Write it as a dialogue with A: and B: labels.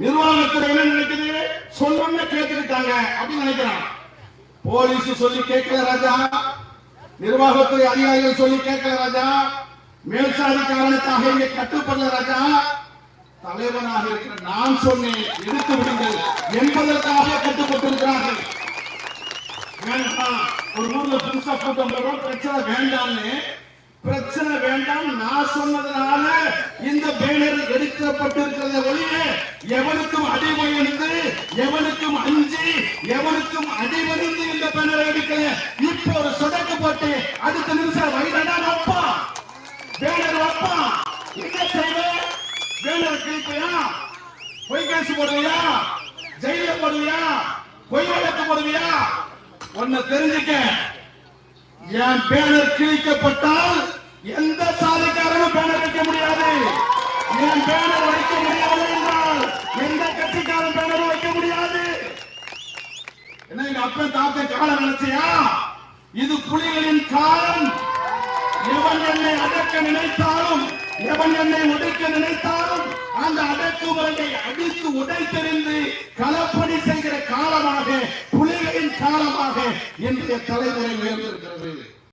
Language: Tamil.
A: நிர்வாகத்துல என்ன நினைக்குது, சொன்ன கேட்டுக்கிட்டாங்க அப்படின்னு நினைக்கிறான். போலீஸ் சொல்லி கேட்கல ராஜா, நிர்வாகத்துறை அதிகாரிகள் சொல்லி கேட்கல ராஜா, மேல்சாதி காரணத்தாக இங்கே கட்டுப்படல ராஜா. தலைவனாக இருக்கிற நான் சொன்னேன் எடுத்து விடுங்கள் என்பதற்காக கட்டுப்பட்டிருக்கிறார்கள். ஒரு ஊர்ல புதுசா கூட்டம் போடுறோம், பிரச்சனை வேண்டாம்னு, பிரச்சனை வேண்டாம் நான் சொன்னதுனால இந்த பேனர் எடுக்கப்பட்டிருக்கிறத ஒழிய எவனுக்கும் அடிபணிந்து எவனுக்கும் அஞ்சி எவனுக்கும் அடிபணிந்து இந்த பேனர் எடுக்கல. இப்போ ஒரு சொடக்கு போட்டு அடுத்த நிமிஷம் வைடா அப்பா பேனர் அப்பா என்ன செய்வ, பேனர் கிழிப்பியா, பொய் கேசு போடுவியா, ஜெயில போடுவியா, பொய் வழக்கு போடுவியா? ஒன்ன தெரிஞ்சுக்க, என் பேனர் கிழிக்கப்பட்டால் எந்த சாதிக்காரனும் பேனர் வைக்க முடியாது. என் பேனர் வைக்க முடியாது என்றால் எந்த கட்சிக்காரன் பேனர் வைக்க முடியாது. என்ன எங்க அப்பன் தாத்த காலம் நினைச்சியா? இது புலிகளின் காலம். எவன் என்னை அடக்க நினைத்தாலும் எவன் என்னை உடைக்க நினைத்தாலும் அந்த அடக்குமுறையை அடித்து உடைத்தெறிந்து களப்பணி செய்கிற காலமாக, புலிகளின் காலமாக இன்றைய தலைமுறை உயர்ந்திருக்கிறது.